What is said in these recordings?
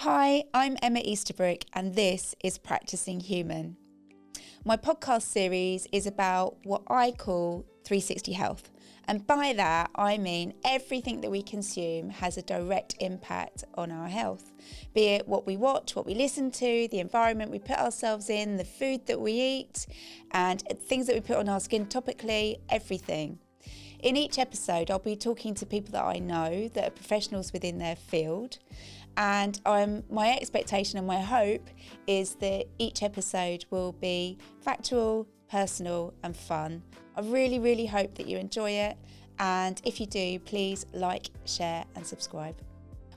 Hi, I'm Emma Easterbrook and this is Practicing Human. My podcast series is about what I call 360 health. And by that, I mean everything that we consume has a direct impact on our health. Be it what we watch, what we listen to, the environment we put ourselves in, the food that we eat, and things that we put on our skin topically, everything. In each episode, I'll be talking to people that I know that are professionals within their field. And my expectation and my hope is that each episode will be factual, personal and fun. I really, really hope that you enjoy it. And if you do, please like, share and subscribe.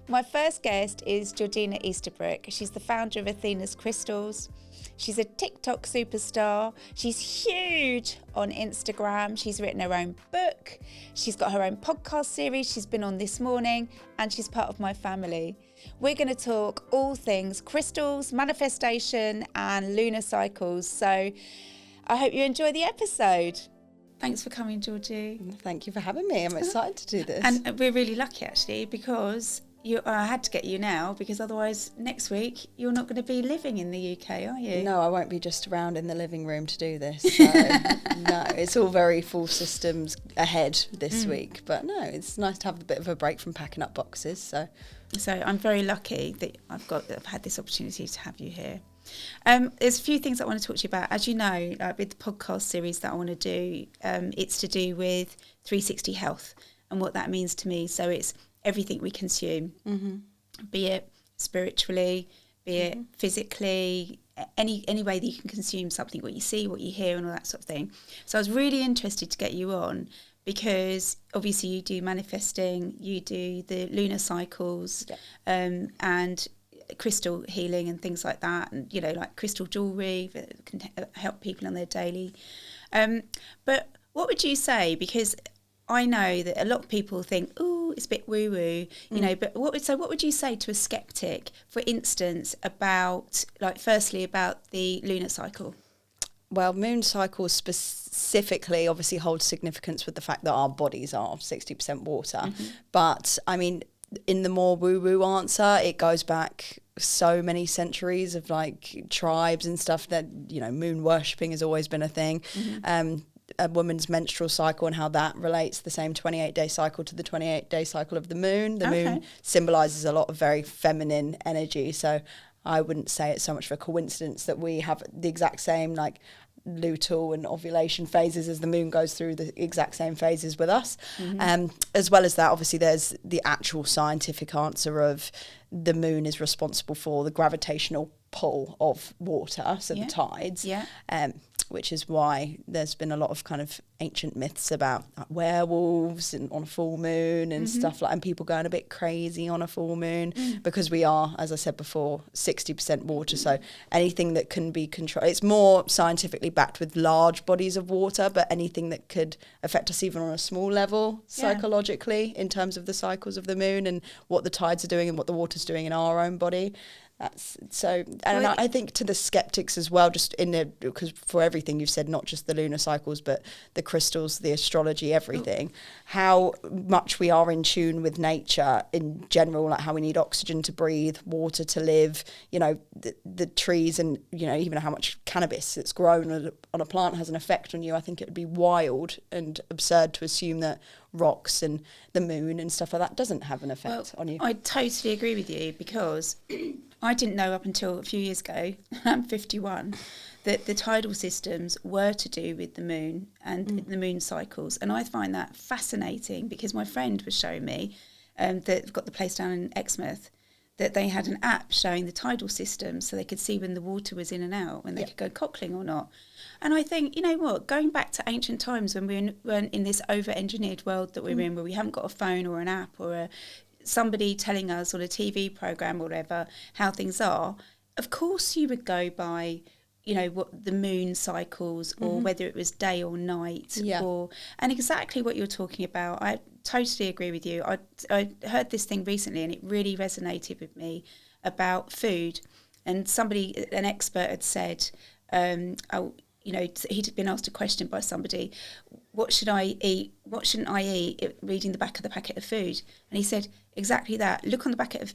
My first guest is Georgina Easterbrook. She's the founder of Athena's Crystals. She's a TikTok superstar. She's huge on Instagram. She's written her own book. She's got her own podcast series. She's been on This Morning and she's part of my family. We're going to talk all things crystals, manifestation and lunar cycles. So I hope you enjoy the episode. Thanks for coming, Georgie. Thank you for having me. I'm excited to do this. And we're really lucky actually because I had to get you now because otherwise next week you're not going to be living in the UK, are you? No, I won't be just around in the living room to do this. So no, it's all very full systems ahead this week. But no, it's nice to have a bit of a break from packing up boxes. So I'm very lucky that I've had this opportunity to have you here. There's a few things I want to talk to you about. As you know, with the podcast series that I want to do, it's to do with 360 health and what that means to me. So it's everything we consume, be it spiritually, be it physically, any way that you can consume something, what you see, what you hear and all that sort of thing. So I was really interested to get you on because obviously you do manifesting, you do the lunar cycles, and crystal healing and things like that, and like crystal jewellery that can help people on their daily. But what would you say, because I know that a lot of people think, oh, it's a bit woo-woo, but what would you say to a skeptic, for instance, about firstly about the lunar cycle? Well, moon cycles specifically obviously hold significance with the fact that our bodies are 60% water. But I mean, in the more woo-woo answer, it goes back so many centuries of tribes and stuff that, moon worshipping has always been a thing. A woman's menstrual cycle and how that relates the same 28-day cycle to the 28-day cycle of the moon. The moon symbolises a lot of very feminine energy. So I wouldn't say it's so much of a coincidence that we have the exact same luteal and ovulation phases as the moon goes through the exact same phases with us. As well as that, obviously there's the actual scientific answer of the moon is responsible for the gravitational pull of water, so the tides, which is why there's been a lot of kind of ancient myths about werewolves and on a full moon and stuff and people going a bit crazy on a full moon because we are, as I said before, 60% water. So anything that can be controlled, it's more scientifically backed with large bodies of water, but anything that could affect us even on a small level psychologically in terms of the cycles of the moon and what the tides are doing and what the water's doing in our own body. That's so, and I think to the skeptics as well, just because for everything you've said, not just the lunar cycles, but the crystals, the astrology, everything, how much we are in tune with nature in general, like how we need oxygen to breathe, water to live, the trees and, even how much cannabis that's grown on a plant has an effect on you. I think it would be wild and absurd to assume that rocks and the moon and stuff like that doesn't have an effect on you. I totally agree with you because I didn't know up until a few years ago, I'm 51, that the tidal systems were to do with the moon and the moon cycles. And I find that fascinating because my friend was showing me that got the place down in Exmouth, that they had an app showing the tidal systems so they could see when the water was in and out, when they could go cockling or not. And I think, you know what, going back to ancient times when we weren't in this over-engineered world that we're in, where we haven't got a phone or an app or somebody telling us on a TV programme or whatever how things are, of course you would go by, what the moon cycles or whether it was day or night. And exactly what you're talking about. I totally agree with you. I heard this thing recently and it really resonated with me about food. And an expert had said, he'd been asked a question by somebody, what should I eat? What shouldn't I eat? Reading the back of the packet of food. And he said, exactly that. Look on the back of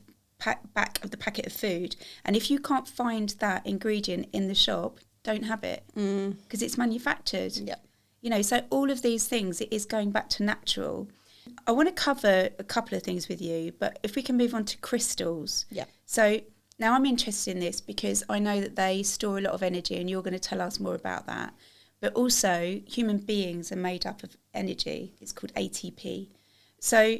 back of the packet of food, and if you can't find that ingredient in the shop, don't have it because it's manufactured. Yeah. You know, so all of these things, it is going back to natural. I want to cover a couple of things with you, but if we can move on to crystals. Yeah. So now I'm interested in this because I know that they store a lot of energy, and you're going to tell us more about that. But also, human beings are made up of energy. It's called ATP. So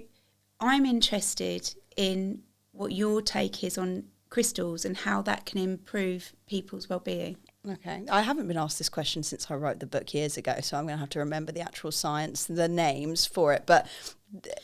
I'm interested in what your take is on crystals and how that can improve people's well-being. Okay. I haven't been asked this question since I wrote the book years ago, so I'm going to have to remember the actual science, the names for it. But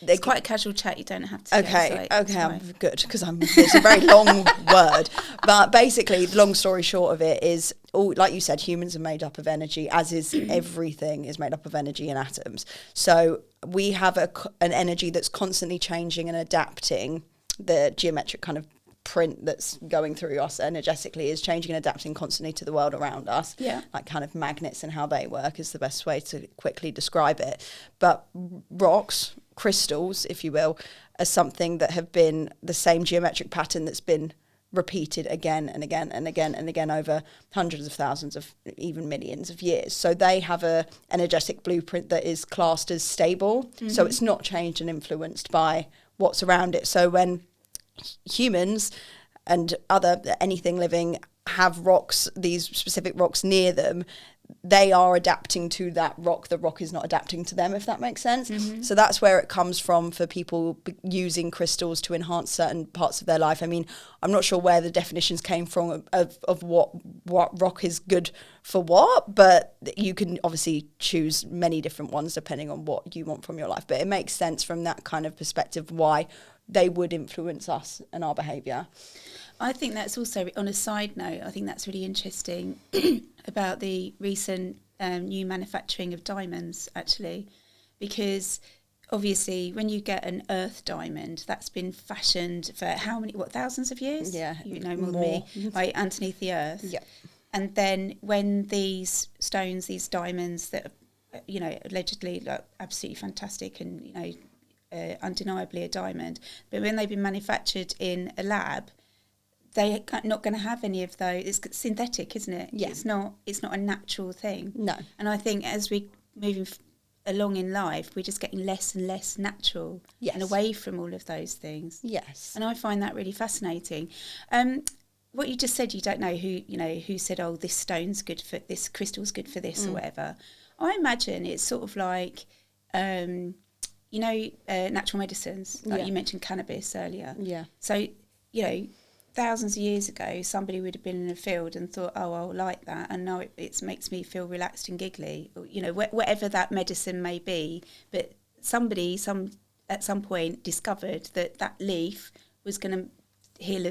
it's quite a casual chat. You don't have to. Okay, I'm good because it's a very long word. But basically, the long story short of it is, like you said, humans are made up of energy, as is everything is made up of energy and atoms. So we have an energy that's constantly changing and adapting. The geometric kind of print that's going through us energetically is changing and adapting constantly to the world around us. Yeah. Like kind of magnets and how they work is the best way to quickly describe it. But rocks, crystals, if you will, are something that have been the same geometric pattern that's been repeated again and again and again and again over hundreds of thousands of even millions of years. So they have a energetic blueprint that is classed as stable. So it's not changed and influenced by what's around it. So when humans and anything living have rocks, these specific rocks near them, they are adapting to that rock. The rock is not adapting to them, if that makes sense. So that's where it comes from for people using crystals to enhance certain parts of their life. I mean, I'm not sure where the definitions came from of what rock is good for what, but you can obviously choose many different ones depending on what you want from your life. But it makes sense from that kind of perspective why they would influence us and our behaviour. I think that's also, on a side note, I think that's really interesting about the recent new manufacturing of diamonds, actually, because obviously when you get an earth diamond, that's been fashioned for thousands of years? Yeah. You know more than me, right, underneath the earth. Yeah. And then when these stones, these diamonds that are, you know, allegedly like absolutely fantastic and, you know, undeniably a diamond, but when they've been manufactured in a lab, they're not going to have any of those. It's synthetic, isn't it? Yeah. It's not a natural thing. No. And I think as we moving along in life, we're just getting less and less natural. Yes. And away from all of those things. Yes. And I find that really fascinating. What you just said, you don't know who said, oh, this stone's good for this, crystal's good for this or whatever. I imagine it's sort of like, natural medicines. Like you mentioned cannabis earlier. Yeah. So, you know, thousands of years ago, somebody would have been in a field and thought, oh, I'll like that. And now it makes me feel relaxed and giggly, or, you know, whatever that medicine may be. But somebody at some point discovered that leaf was going to heal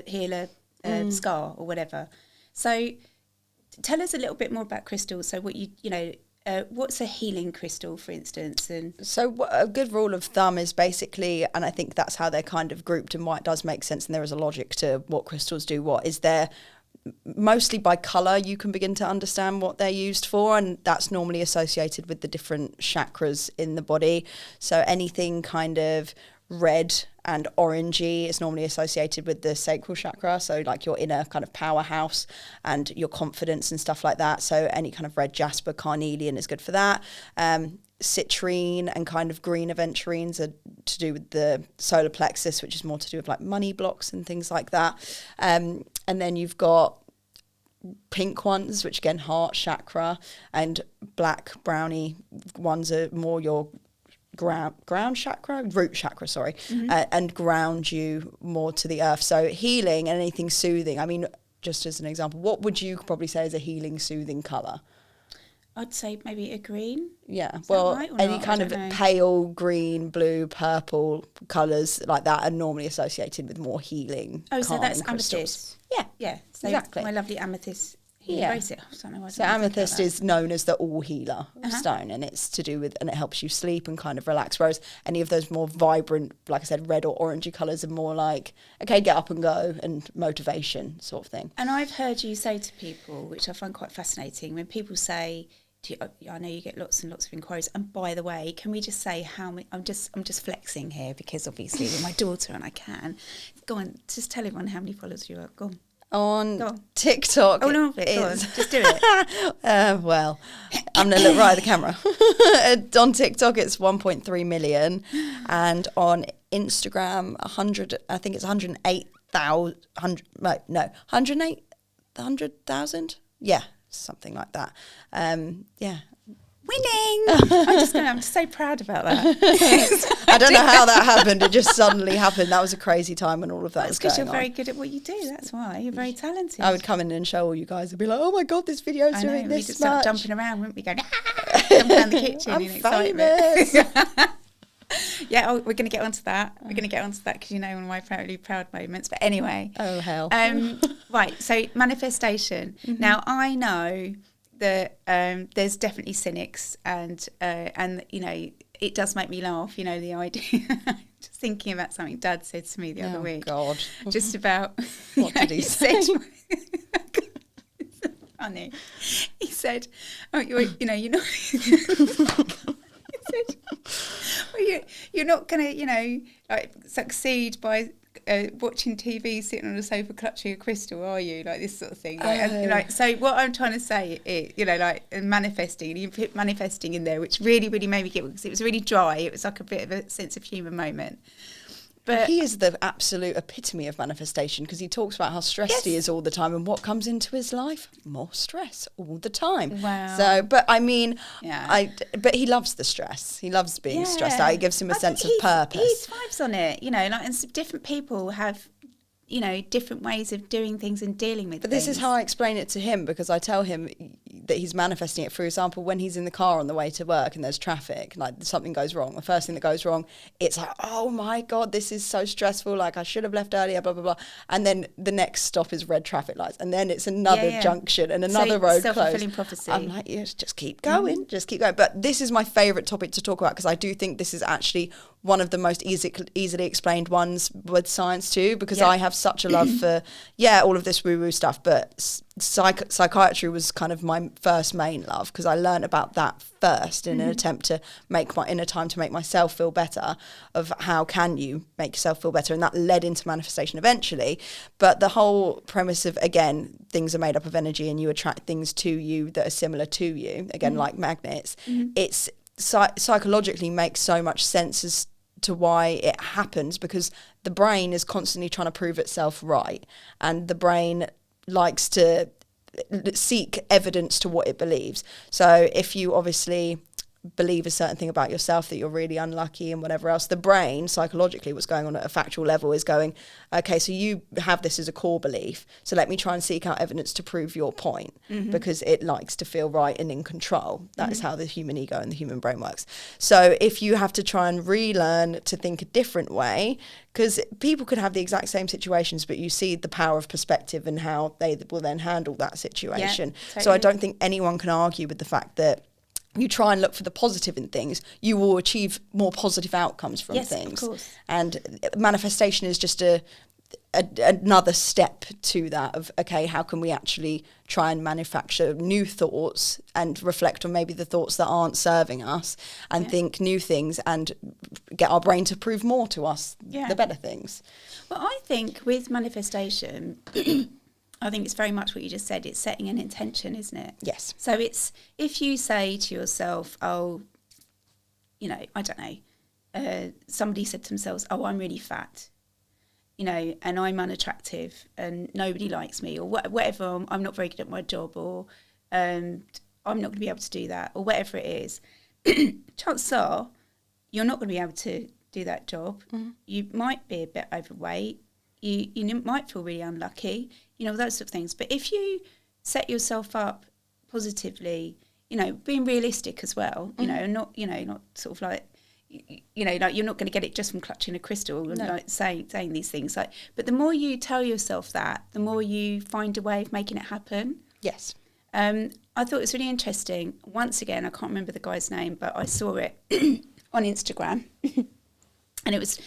a scar or whatever. So tell us a little bit more about crystals. So what's a healing crystal, for instance? And so a good rule of thumb is basically, and I think that's how they're kind of grouped and why it does make sense, and there is a logic to what crystals do what, is they're mostly by colour you can begin to understand what they're used for, and that's normally associated with the different chakras in the body. So anything kind of red and orangey is normally associated with the sacral chakra, so like your inner kind of powerhouse and your confidence and stuff like that. So any kind of red jasper, carnelian is good for that. Citrine and kind of green aventurines are to do with the solar plexus, which is more to do with like money blocks and things like that. And then you've got pink ones, which again, heart chakra, and black brownie ones are more your root chakra, sorry, and ground you more to the earth. So healing and anything soothing. I mean, just as an example, what would you probably say is a healing, soothing colour? I'd say maybe a green. Yeah, Is well, that right or any not? kind I of don't know. pale green, blue, purple colours like that are normally associated with more healing. Oh, so that's calming crystals. amethyst. Yeah, Yeah, so exactly. my lovely amethyst healing Yeah. bracelet. I don't know why I So didn't think amethyst about is known as the all healer stone, and it's to do with, and it helps you sleep and kind of relax. Whereas any of those more vibrant, like I said, red or orangey colours are more like, okay, get up and go and motivation sort of thing. that. And I've heard you say to people, which I find quite fascinating, when people say, I know you get lots and lots of inquiries. And by the way, can we just say how many? I'm just flexing here because obviously with my daughter and I can. Go on, just tell everyone how many followers you are. Go on. On TikTok. Oh no, go on, just do it. Well, I'm gonna look right at the camera. On TikTok, it's 1.3 million, and on Instagram, 108,000. Yeah, something like that. Yeah. Winning! I'm so proud about that. I don't know how that happened. It just suddenly happened. That was a crazy time when all of that was going on. Because you're very good at what you do. That's why you're very talented. I would come in and show all you guys and be like, "Oh my god, this video is doing this just much." Start jumping around, wouldn't we? Going jumping around the kitchen I'm in excitement. famous. Yeah, we're going to get onto that. We're going to get onto that because you know one of my proud moments. But anyway, oh hell. Right. So manifestation. Mm-hmm. Now I know that there's definitely cynics, and you know it does make me laugh. You know the idea. Just thinking about something Dad said to me the other week. God. Just about what did he say? Funny. He said, "Oh, you're not." He said, well, you're not going to, like, succeed by watching TV, sitting on a sofa, clutching a crystal, are you? Like this sort of thing. Like, and, like, so what I'm trying to say is, like manifesting, and you put manifesting in there, which really, really made me giggle because it was really dry. It was like a bit of a sense of humour moment. But he is the absolute epitome of manifestation because he talks about how stressed he is all the time, and what comes into his life? More stress all the time. Wow. So, but I mean, but he loves the stress. He loves being stressed out. It gives him a sense of purpose. He thrives on it, like, and different people have, different ways of doing things and dealing with But things. this is how I explain it to him, because I tell him that he's manifesting it. For example, when he's in the car on the way to work and there's traffic, like something goes wrong, the first thing that goes wrong, it's like, oh my God, this is so stressful. Like I should have left earlier, blah, blah, blah. And then the next stop is red traffic lights. And then it's another junction and another road self-fulfilling closed. prophecy. I'm like, yes, just keep going, just keep going. But this is my favourite topic to talk about because I do think this is actually one of the most easily explained ones with science too, because I have such a love for, all of this woo-woo stuff, but psychiatry was kind of my first main love because I learned about that first in an attempt to make my inner time to make myself feel better, of how can you make yourself feel better, and that led into manifestation eventually. But the whole premise of, again, things are made up of energy and you attract things to you that are similar to you, again, like magnets. It's psychologically makes so much sense as to why it happens, because the brain is constantly trying to prove itself right, and the brain likes to seek evidence to what it believes. So if you obviously believe a certain thing about yourself, that you're really unlucky and whatever else, the brain psychologically, what's going on at a factual level is going, okay, so you have this as a core belief, so let me try and seek out evidence to prove your point, because it likes to feel right and in control. That is how the human ego and the human brain works. So if you have to try and relearn to think a different way, because people could have the exact same situations, but you see the power of perspective and how they will then handle that situation. Totally. So I don't think anyone can argue with the fact that you try and look for the positive in things, you will achieve more positive outcomes from things. Of course. And manifestation is just another step to that of, okay, how can we actually try and manufacture new thoughts and reflect on maybe the thoughts that aren't serving us, and think new things and get our brain to prove more to us the better things. Well, I think with manifestation, I think it's very much what you just said. It's setting an intention, isn't it? Yes. So it's, if you say to yourself, I don't know, somebody said to themselves, oh, I'm really fat, and I'm unattractive and nobody likes me, or whatever, I'm not very good at my job, or I'm not going to be able to do that, or whatever it is, chances are you're not going to be able to do that job. You might be a bit overweight. You might feel really unlucky, those sort of things. But if you set yourself up positively, being realistic as well, and not sort of like, like you're not going to get it just from clutching a crystal and like saying these things. Like, but the more you tell yourself that, the more you find a way of making it happen. Yes. I thought it was really interesting. Once again, I can't remember the guy's name, but I saw it on Instagram, and it was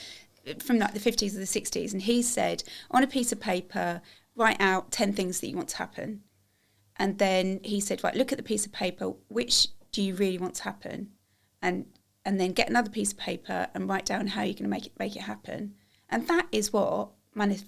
from like the 50s or the 60s, and he said, on a piece of paper, write out 10 things that you want to happen. And then he said, right, look at the piece of paper. Which do you really want to happen? And then get another piece of paper and write down how you're going to make it happen. And that is what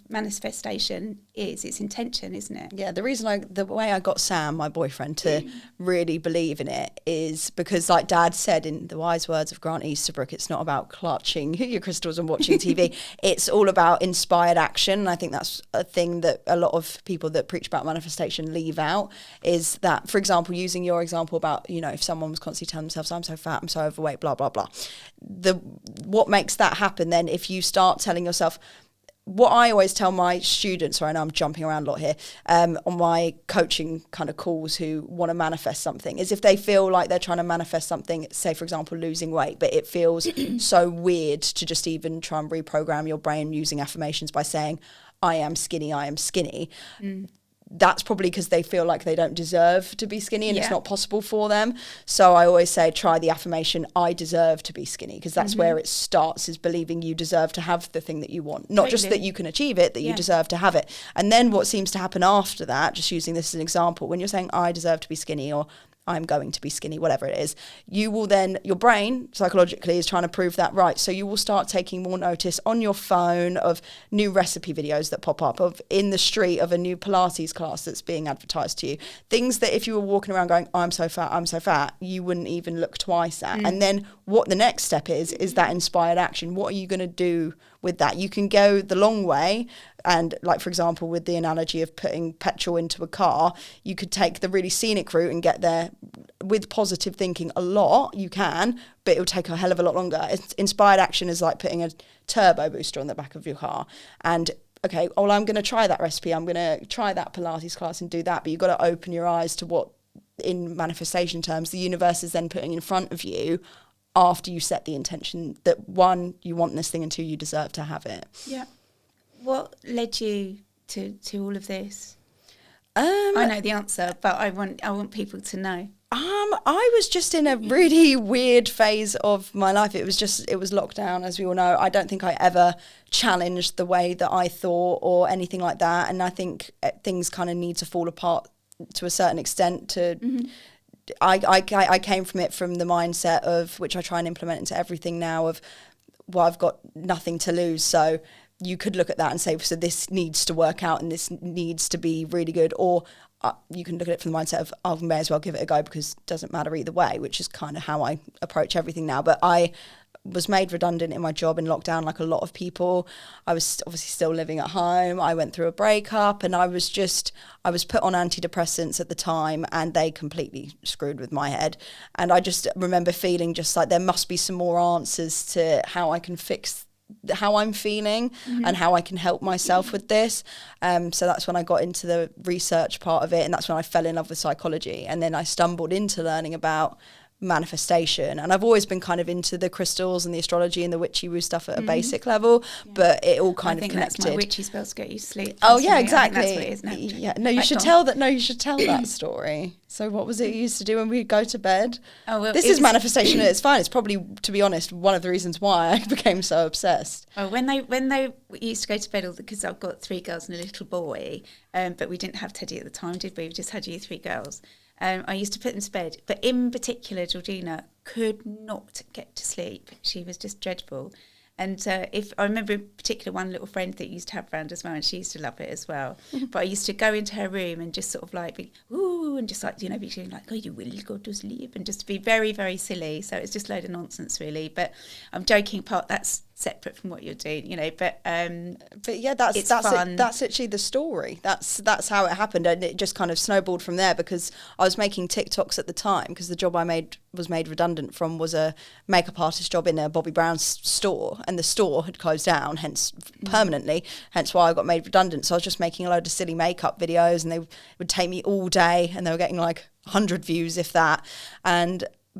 manifestation is. It's intention, isn't it? Yeah, the way I got Sam, my boyfriend, to really believe in it is because, like Dad said in the wise words of Grant Easterbrook, it's not about clutching your crystals and watching TV. It's all about inspired action. And I think that's a thing that a lot of people that preach about manifestation leave out, is that, for example, using your example about, you know, if someone was constantly telling themselves, I'm so fat, I'm so overweight, blah, blah, blah. What makes that happen then, if you start telling yourself, what I always tell my students, sorry, I know I'm jumping around a lot here, on my coaching kind of calls who want to manifest something, is if they feel like they're trying to manifest something, say, for example, losing weight, but it feels so weird to just even try and reprogram your brain using affirmations by saying, I am skinny, I am skinny. That's probably because they feel like they don't deserve to be skinny and it's not possible for them. So I always say, try the affirmation, I deserve to be skinny, because that's where it starts, is believing you deserve to have the thing that you want. Not just that you can achieve it, that you deserve to have it. And then what seems to happen after that, just using this as an example, when you're saying, I deserve to be skinny, or I'm going to be skinny, whatever it is, you will then, your brain psychologically is trying to prove that right. So you will start taking more notice on your phone of new recipe videos that pop up, of in the street, of a new Pilates class that's being advertised to you. Things that if you were walking around going, I'm so fat, you wouldn't even look twice at. And then what the next step is that inspired action. What are you going to do with that? You can go the long way. And like, for example, with the analogy of putting petrol into a car, you could take the really scenic route and get there with positive thinking a lot. You can, but it will take a hell of a lot longer. Inspired action is like putting a turbo booster on the back of your car. And okay, well, I'm going to try that recipe. I'm going to try that Pilates class and do that. But you've got to open your eyes to what, in manifestation terms, the universe is then putting in front of you after you set the intention that, one, you want this thing, and two, you deserve to have it. Yeah. What led you to all of this? I know the answer, but I want people to know. I was just in a really weird phase of my life. It was lockdown, as we all know. I don't think I ever challenged the way that I thought or anything like that. And I think things kind of need to fall apart to a certain extent to... I came from it from the mindset of, which I try and implement into everything now, of, well, I've got nothing to lose. So you could look at that and say, so this needs to work out and this needs to be really good. Or you can look at it from the mindset of, I may as well give it a go because it doesn't matter either way, which is kind of how I approach everything now. But I was made redundant in my job in lockdown, like a lot of people. I was obviously still living at home. I went through a breakup, and I was put on antidepressants at the time, and they completely screwed with my head. And I just remember feeling just like there must be some more answers to how I can fix how I'm feeling and how I can help myself with this. So that's when I got into the research part of it, and that's when I fell in love with psychology. And then I stumbled into learning about manifestation, and I've always been kind of into the crystals and the astrology and the witchy woo stuff at a basic level, but it all kind of connected. That's my witchy spells get you to sleep. Oh yeah, exactly. That's what it is now. Yeah, no, you should tell that story. So what was it you used to do when we go to bed? Oh, well, this is manifestation at its finest. It's probably, to be honest, one of the reasons why I became so obsessed. Oh, when they used to go to bed, because I've got 3 girls and a little boy, but we didn't have Teddy at the time, did we? We just had you 3 girls. I used to put them to bed, but in particular, Georgina could not get to sleep. She was just dreadful. And if I remember in particular one little friend that used to have round as well, and she used to love it as well. But I used to go into her room and just sort of like be, ooh, and just like, be doing like, oh, you will go to sleep, and just be very, very silly. So it's just a load of nonsense, really. But I'm joking apart, that's separate from what you're doing, but yeah, that's fun. That's actually the story. That's how it happened, and it just kind of snowballed from there, because I was making TikToks at the time, because the job I was made redundant from was a makeup artist job in a Bobbi Brown's store, and the store had closed down, hence permanently, hence why I got made redundant. So I was just making a load of silly makeup videos, and they would take me all day, and they were getting like 100 views, if that.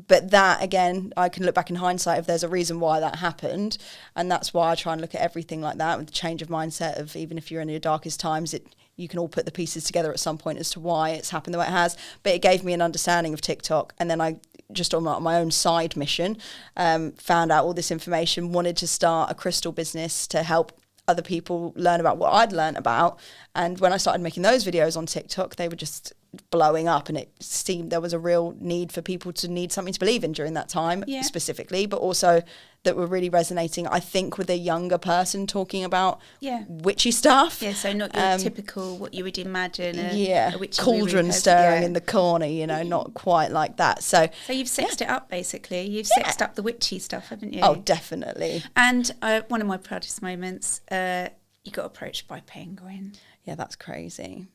But that, again, I can look back in hindsight if there's a reason why that happened. And that's why I try and look at everything like that, with the change of mindset of, even if you're in your darkest times, you can all put the pieces together at some point as to why it's happened the way it has. But it gave me an understanding of TikTok. And then I, just on my own side mission, found out all this information, wanted to start a crystal business to help other people learn about what I'd learned about. And when I started making those videos on TikTok, they were just blowing up, and it seemed there was a real need for people to need something to believe in during that time specifically, but also that were really resonating, I think, with a younger person talking about witchy stuff. Yeah, so not your typical what you would imagine a witchy cauldron stirring in the corner, you know, not quite like that. So you've sexed it up, basically. You've sexed up the witchy stuff, haven't you? Oh, definitely. And one of my proudest moments, you got approached by Penguin. Yeah, that's crazy.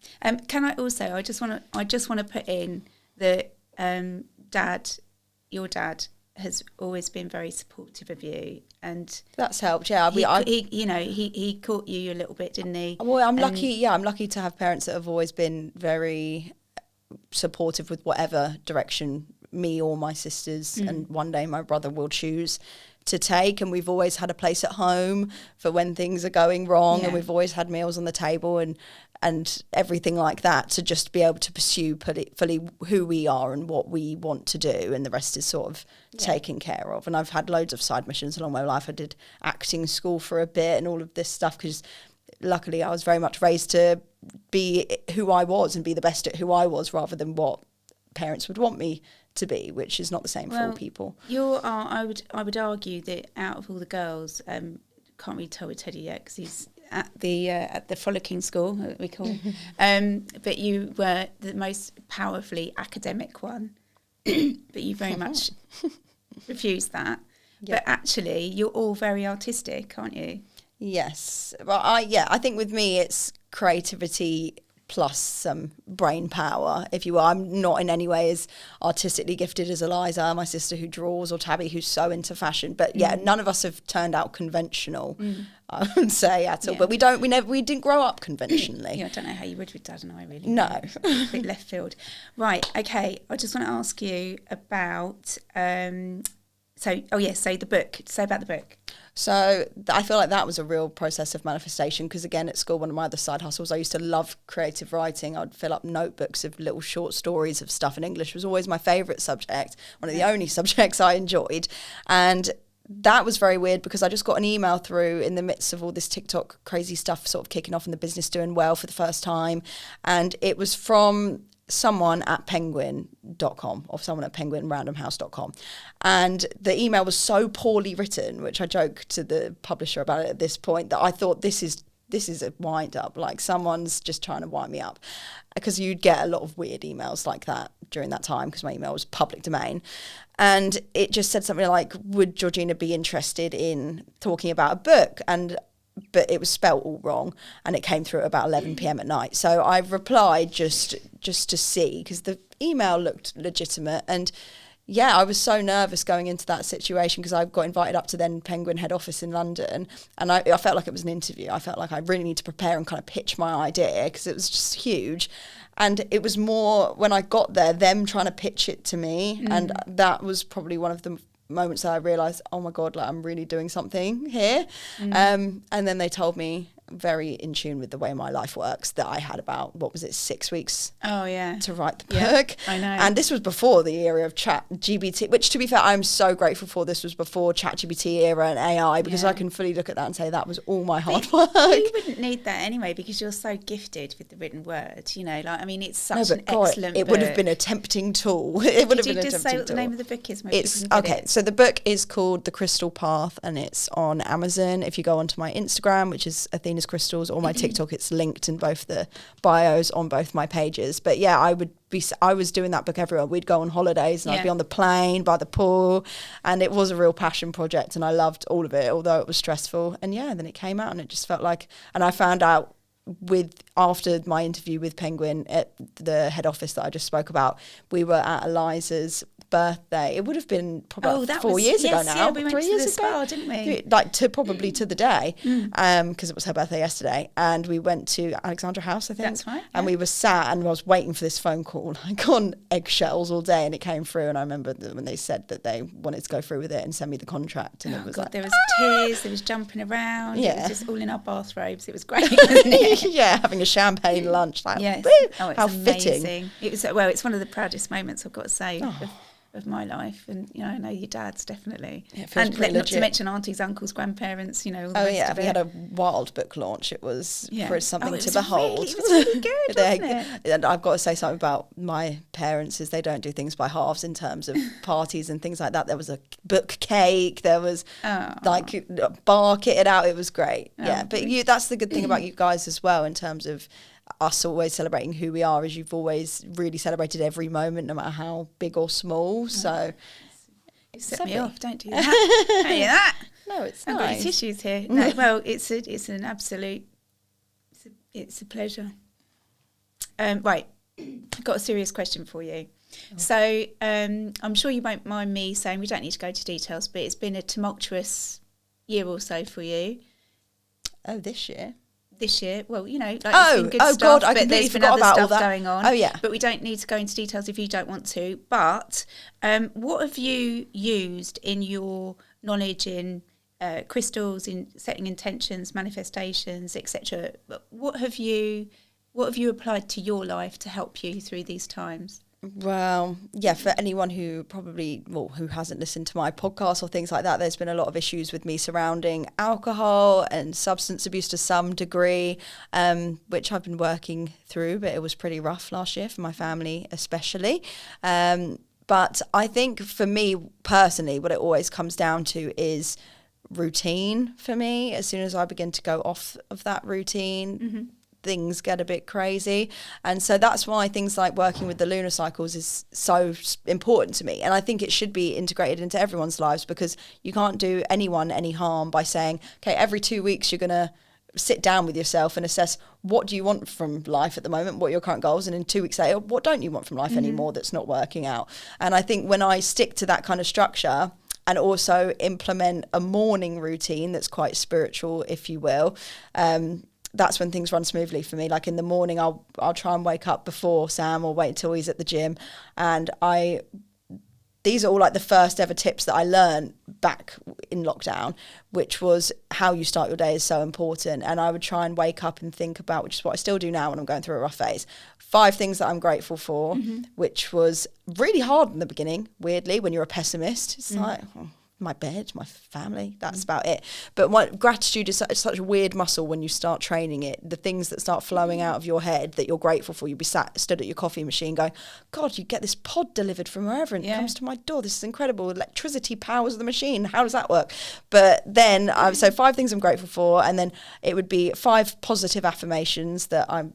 Can I also? I just want to put in that your dad has always been very supportive of you, and that's helped. Yeah, he caught you a little bit, didn't he? Well, I'm lucky. Yeah, I'm lucky to have parents that have always been very supportive with whatever direction me or my sisters and one day my brother will choose to take, and we've always had a place at home for when things are going wrong, and we've always had meals on the table and everything like that, to just be able to pursue fully who we are and what we want to do, and the rest is sort of taken care of. And I've had loads of side missions along my life. I did acting school for a bit and all of this stuff, because luckily I was very much raised to be who I was and be the best at who I was, rather than what parents would want me to be, which is not the same for all people. I would argue that out of all the girls, can't really tell with Teddy yet because he's at the frolicking school that we call, but you were the most powerfully academic one, but you very much refused that. But actually, you're all very artistic, aren't you? Yes, well, I think with me it's creativity plus some brain power, if you will. I'm not in any way as artistically gifted as Eliza, my sister, who draws, or Tabby, who's so into fashion. But none of us have turned out conventional, I would say, at all. But we didn't grow up conventionally. I don't know how you would with Dad and I, really. No. A bit left field. Right, okay. I just want to ask you about, so the book. Say about the book. So I feel like that was a real process of manifestation, because again, at school, one of my other side hustles, I used to love creative writing. I'd fill up notebooks of little short stories of stuff, and English was always my favourite subject, one of the only subjects I enjoyed. And that was very weird, because I just got an email through in the midst of all this TikTok crazy stuff sort of kicking off and the business doing well for the first time. And it was from someone at penguin.com, or someone at penguinrandomhouse.com, and the email was so poorly written, which I joke to the publisher about it at this point, that I thought this is a wind up, like someone's just trying to wind me up, because you'd get a lot of weird emails like that during that time, because my email was public domain. And it just said something like, would Georgina be interested in talking about a book? But it was spelt all wrong, and it came through at about 11 p.m. at night. So I replied just to see, because the email looked legitimate. And I was so nervous going into that situation, because I got invited up to then Penguin head office in London, and I felt like it was an interview. I felt like I really need to prepare and kind of pitch my idea, because it was just huge. And it was more, when I got there, them trying to pitch it to me, and that was probably one of the moments that I realised, oh my God, like I'm really doing something here. And then they told me, very in tune with the way my life works, that I had about, 6 weeks to write the book. I know. And this was before the era of ChatGPT, which, to be fair, I'm so grateful for. This was before ChatGPT era and AI, because I can fully look at that and say that was all my hard work. You wouldn't need that anyway, because you're so gifted with the written word, it's such an excellent book. It would have been a tempting tool. It would have been a tempting tool. Could you just say what the name of the book is? So the book is called The Crystal Path, and it's on Amazon. If you go onto my Instagram, which is Athena's Crystals, or my TikTok, it's linked in both the bios on both my pages. But I was doing that book everywhere. We'd go on holidays, and I'd be on the plane, by the pool, and it was a real passion project, and I loved all of it, although it was stressful. And then it came out, and it just felt like, and I found out after my interview with Penguin at the head office that I just spoke about, we were at Eliza's birthday. It would have been probably 4 years ago now. Yeah, we went 3 years to the spa, didn't we? Like probably to the day, because it was her birthday yesterday. And we went to Alexandra House, I think. That's right. And we were sat, and I was waiting for this phone call, like on eggshells all day, and it came through. And I remember when they said that they wanted to go through with it and send me the contract. And it was there was tears, there was jumping around. Yeah. It was just all in our bathrobes. It was great, wasn't it? Having a champagne lunch. Like, yes. How amazing. Fitting. It's one of the proudest moments, I've got to say. of my life, and I know your dad's definitely, it feels and pretty not to legit. mention aunties, uncles, grandparents. All the Oh rest yeah, of we it. had a wild book launch. It was for something to behold. It was really good, wasn't it? And I've got to say something about my parents is they don't do things by halves in terms of parties and things like that. There was a book cake. There was like a bar kitted out. It was great. Yeah, but that's the good thing about you guys as well in terms of us always celebrating who we are, is you've always really celebrated every moment, no matter how big or small. So you set me off, don't do that. Don't do that. No, it's I've nice. got any tissues here. No, well, it's an absolute. It's a pleasure. Right, I've got a serious question for you. So I'm sure you won't mind me saying, we don't need to go into details, but it's been a tumultuous year or so for you. Oh, this year. Well, there's been good stuff, God, I but completely there's been forgot other about all stuff that going on. Oh yeah, but we don't need to go into details if you don't want to. But what have you used in your knowledge in crystals, in setting intentions, manifestations, etc.? What have you applied to your life to help you through these times? Well, yeah, for anyone who who hasn't listened to my podcast or things like that, there's been a lot of issues with me surrounding alcohol and substance abuse to some degree, which I've been working through, but it was pretty rough last year for my family especially. But I think for me personally, what it always comes down to is routine for me. As soon as I begin to go off of that routine, things get a bit crazy. And so that's why things like working with the lunar cycles is so important to me. And I think it should be integrated into everyone's lives, because you can't do anyone any harm by saying, okay, every 2 weeks you're going to sit down with yourself and assess, what do you want from life at the moment? What are your current goals? And in 2 weeks later, what don't you want from life anymore that's not working out? And I think when I stick to that kind of structure and also implement a morning routine that's quite spiritual, if you will, that's when things run smoothly for me. Like in the morning, I'll try and wake up before Sam or wait until he's at the gym. And these are all like the first ever tips that I learned back in lockdown, which was how you start your day is so important. And I would try and wake up and think about, which is what I still do now when I'm going through a rough phase, 5 things that I'm grateful for, which was really hard in the beginning, weirdly, when you're a pessimist. It's like, my bed, my family, that's about it. But gratitude is such a weird muscle when you start training it. The things that start flowing out of your head that you're grateful for, you'll be stood at your coffee machine going, God, you get this pod delivered from wherever and it comes to my door. This is incredible. Electricity powers the machine. How does that work? But then, so 5 things I'm grateful for. And then it would be 5 positive affirmations that I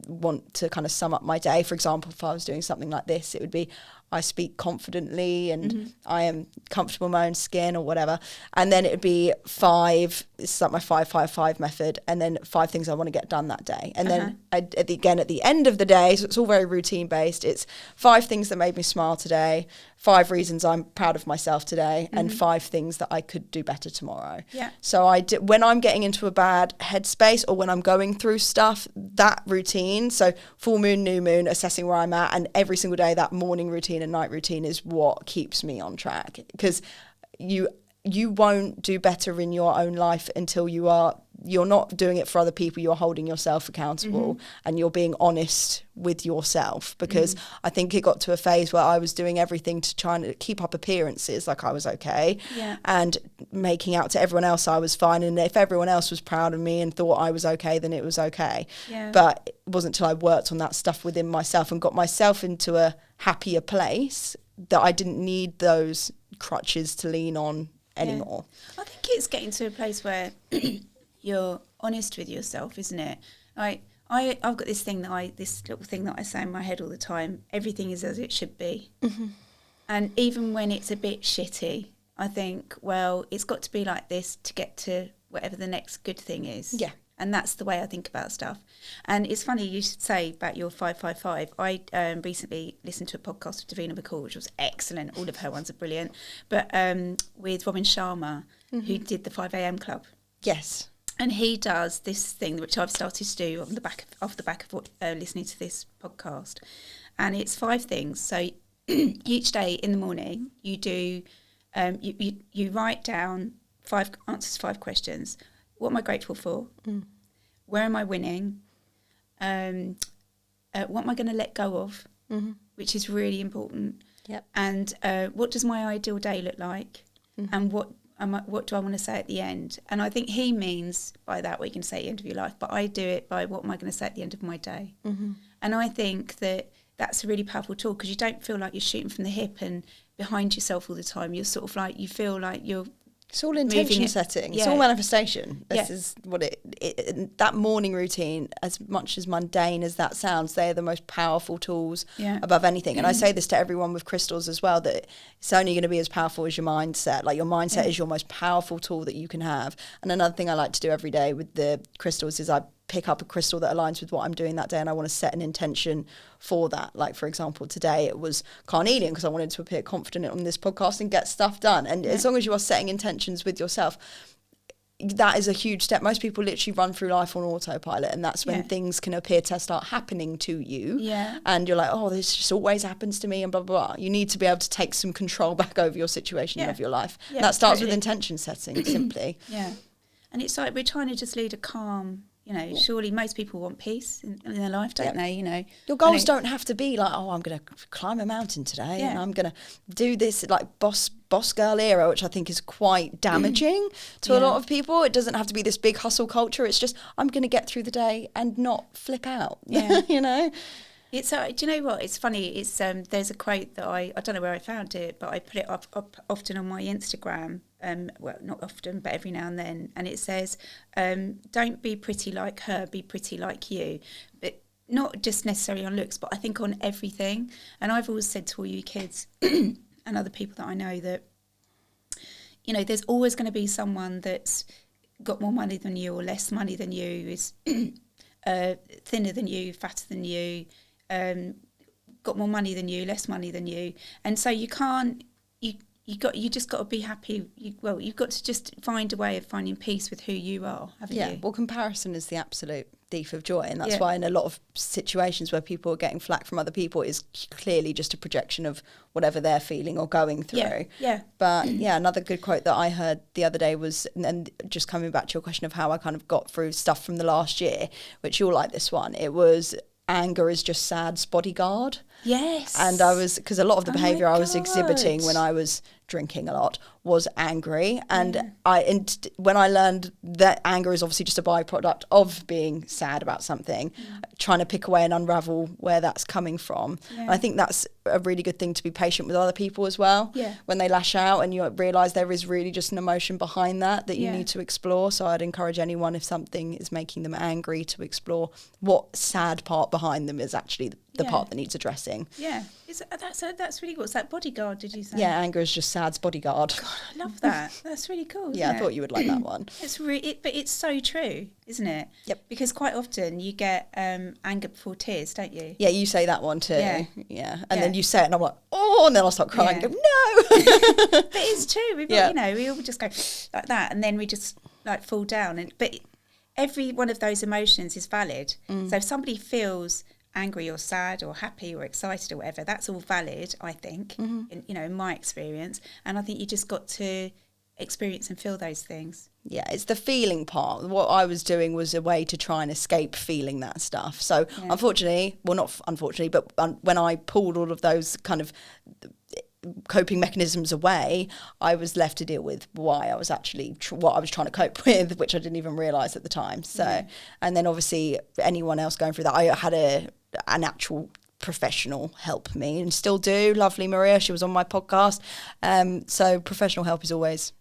want to kind of sum up my day. For example, if I was doing something like this, it would be, I speak confidently and I am comfortable in my own skin or whatever. And then it would be 5, this is like my 5-5-5 method, and then 5 things I want to get done that day. And then at the end of the day, so it's all very routine based, it's 5 things that made me smile today, 5 reasons I'm proud of myself today, and 5 things that I could do better tomorrow. Yeah. So when I'm getting into a bad headspace or when I'm going through stuff, that routine, so full moon, new moon, assessing where I'm at, and every single day that morning routine and night routine is what keeps me on track, because you won't do better in your own life until you're not doing it for other people. You're holding yourself accountable and you're being honest with yourself, because I think it got to a phase where I was doing everything to try and keep up appearances like I was okay and making out to everyone else I was fine, and if everyone else was proud of me and thought I was okay, then it was okay. But it wasn't until I worked on that stuff within myself and got myself into a happier place that I didn't need those crutches to lean on anymore. I think it's getting to a place where you're honest with yourself, isn't it? I've got this little thing that I say in my head all the time: everything is as it should be. And even when it's a bit shitty, I think, well, it's got to be like this to get to whatever the next good thing is. Yeah. And that's the way I think about stuff. And it's funny you should say about your 5-5-5. I recently listened to a podcast with Davina McCall, which was excellent. All of her ones are brilliant. But with Robin Sharma, who did the 5 a.m. Club. Yes. And he does this thing, which I've started to do off the back of listening to this podcast. And it's 5 things. So each day in the morning, you do, you write down 5 answers, 5 questions. What am I grateful for? Where am I winning? What am I going to let go of? Which is really important. Yep. And what does my ideal day look like? And what do I want to say at the end? And I think he means by that what you can say at the end of your life, but I do it by what am I going to say at the end of my day? And I think that that's a really powerful tool, because you don't feel like you're shooting from the hip and behind yourself all the time. You're sort of like, you feel like you're... It's all intention setting. It's all manifestation. This is what that morning routine, as much as mundane as that sounds, they're the most powerful tools above anything. And I say this to everyone with crystals as well, that it's only going to be as powerful as your mindset. Like, your mindset is your most powerful tool that you can have. And another thing I like to do every day with the crystals is I pick up a crystal that aligns with what I'm doing that day, and I want to set an intention for that. Like, for example, today it was Carnelian, because I wanted to appear confident on this podcast and get stuff done. And as long as you are setting intentions with yourself, that is a huge step. Most people literally run through life on autopilot, and that's when things can appear to start happening to you. And you're like, oh, this just always happens to me, and blah, blah, blah. You need to be able to take some control back over your situation of your life. And that starts with intention setting, simply. And it's like, we're trying to just lead a calm... surely most people want peace in their life, don't they? Your goals don't have to be like, oh, I'm going to climb a mountain today and I'm going to do this, like boss girl era, which I think is quite damaging to a lot of people. It doesn't have to be this big hustle culture. It's just, I'm going to get through the day and not flip out. It's do you know what? It's funny. It's there's a quote that I don't know where I found it, but I put it up often on my Instagram. Well, not often, but every now and then. And it says, don't be pretty like her, be pretty like you. But not just necessarily on looks, but I think on everything. And I've always said to all you kids and other people that I know that, there's always going to be someone that's got more money than you or less money than you, is thinner than you, fatter than you, got more money than you, less money than you. And so you can't... You just got to be happy. You've got to just find a way of finding peace with who you are, haven't you? Well, comparison is the absolute thief of joy, and that's why in a lot of situations where people are getting flack from other people, is clearly just a projection of whatever they're feeling or going through. But another good quote that I heard the other day was, and just coming back to your question of how I kind of got through stuff from the last year, which you'll like this one. It was, anger is just sad's bodyguard. Yes. And I was, because a lot of the behaviour I was exhibiting when I was drinking a lot was angry. And when I learned that anger is obviously just a byproduct of being sad about something, trying to pick away and unravel where that's coming from. And I think that's a really good thing, to be patient with other people as well. When they lash out, and you realise there is really just an emotion behind that you need to explore. So I'd encourage anyone, if something is making them angry, to explore what sad part behind them is actually the part that needs addressing. That's really good. What's that, bodyguard, did you say? Anger is just sad's bodyguard. God, I love that. That's really cool. I thought you would like that one. But it's so true, isn't it? Yep. Because quite often you get anger before tears, don't you? Yeah, you say that one too. And then you say it, and I'm like, oh, and then I'll start crying. And go, no. But it's true. We all just go like that, and then we just like fall down. But every one of those emotions is valid. So if somebody feels angry or sad or happy or excited or whatever, that's all valid, I think, in my experience. And I think you just got to experience and feel those things. It's the feeling part. What I was doing was a way to try and escape feeling that stuff. So unfortunately, well, not unfortunately, but when I pulled all of those kind of coping mechanisms away, I was left to deal with why I was actually what I was trying to cope with, which I didn't even realise at the time. So, and then obviously anyone else going through that, I had an actual professional help me, and still do. Lovely Maria, she was on my podcast. So professional help is always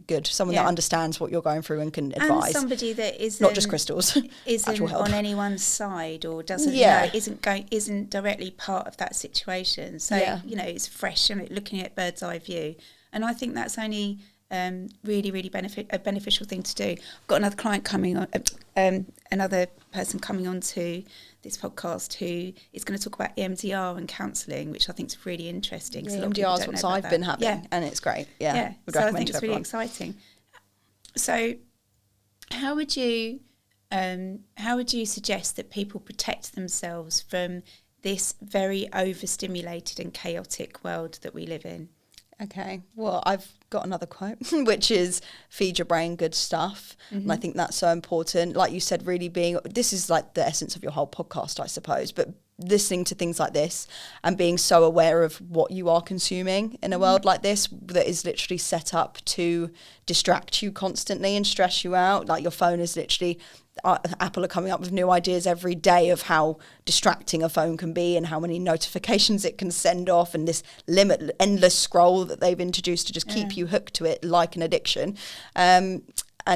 good. Someone that understands what you're going through and can advise. And somebody that isn't, not just crystals, isn't on anyone's side, or doesn't isn't directly part of that situation. So it's fresh and looking at bird's eye view. And I think that's only really, really a beneficial thing to do. I've got another client coming on, another person coming on to this podcast who is going to talk about EMDR and counselling, which I think is really interesting. EMDR is what I've been having, and it's great. So I think it's really exciting. So how would you suggest that people protect themselves from this very overstimulated and chaotic world that we live in? Okay, well, I've got another quote, which is feed your brain good stuff. And I think that's so important. Like you said, really this is like the essence of your whole podcast, I suppose, but listening to things like this and being so aware of what you are consuming in a world like this that is literally set up to distract you constantly and stress you out. Like your phone is literally, Apple are coming up with new ideas every day of how distracting a phone can be and how many notifications it can send off, and this endless scroll that they've introduced to just keep you hooked to it like an addiction, and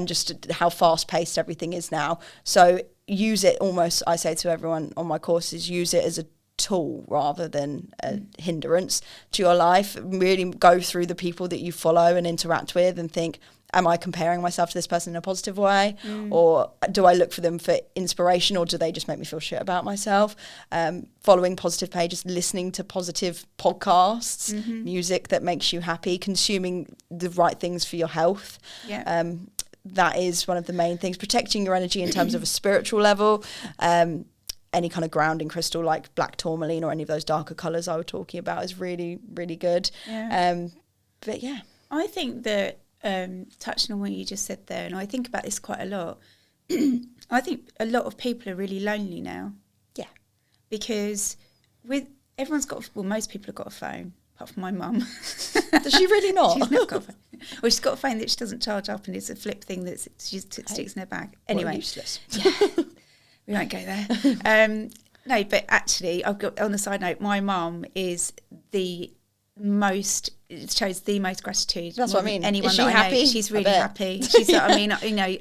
just how fast paced everything is now. So use it almost, I say to everyone on my courses, use it as a tool rather than a hindrance to your life. Really go through the people that you follow and interact with and think, am I comparing myself to this person in a positive way? Or do I look for them for inspiration, or do they just make me feel shit about myself? Following positive pages, listening to positive podcasts, music that makes you happy, consuming the right things for your health. That is one of the main things. Protecting your energy in terms of a spiritual level. Any kind of grounding crystal like black tourmaline or any of those darker colours I was talking about is really, really good. But yeah. I think that touching on what you just said there, and I think about this quite a lot, I think a lot of people are really lonely now. Yeah. Because most people have got a phone, apart from my mum. Does she really not? She's not got a phone. Well, she's got a phone that she doesn't charge up, and it's a flip thing that she sticks in her bag. Anyway. Useless. Yeah. We won't go there. No, but actually, I've got, on the side note, my mum is it shows the most gratitude. That's what I mean. Anyone is she that happy? I know, she's really happy. She's, I mean,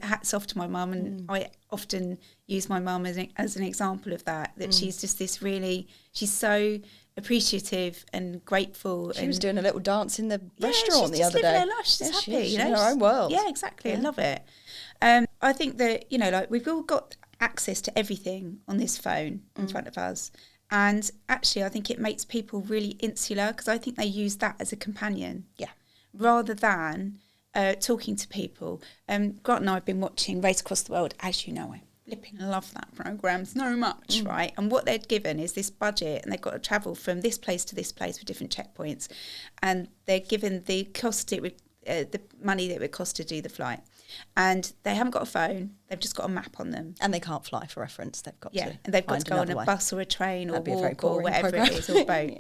hats off to my mum, and I often use my mum as an example of that. She's just this really, she's so appreciative and grateful. She was doing a little dance in the restaurant the other day. Her life. She's happy. She's in her own world. Yeah, exactly. I love it. I think that, we've all got access to everything on this phone in front of us. And actually, I think it makes people really insular, because I think they use that as a companion. Yeah. Rather than talking to people. Grant and I have been watching Race Across the World. As you know, I flipping love that programme so much, right? And what they're given is this budget, and they've got to travel from this place to this place with different checkpoints. And they're given the cost the money that it would cost to do the flight. And they haven't got a phone, they've just got a map on them. And they can't fly, for reference. They've got to. And they've got to go on a bus or a train or walk or whatever it is, or boat.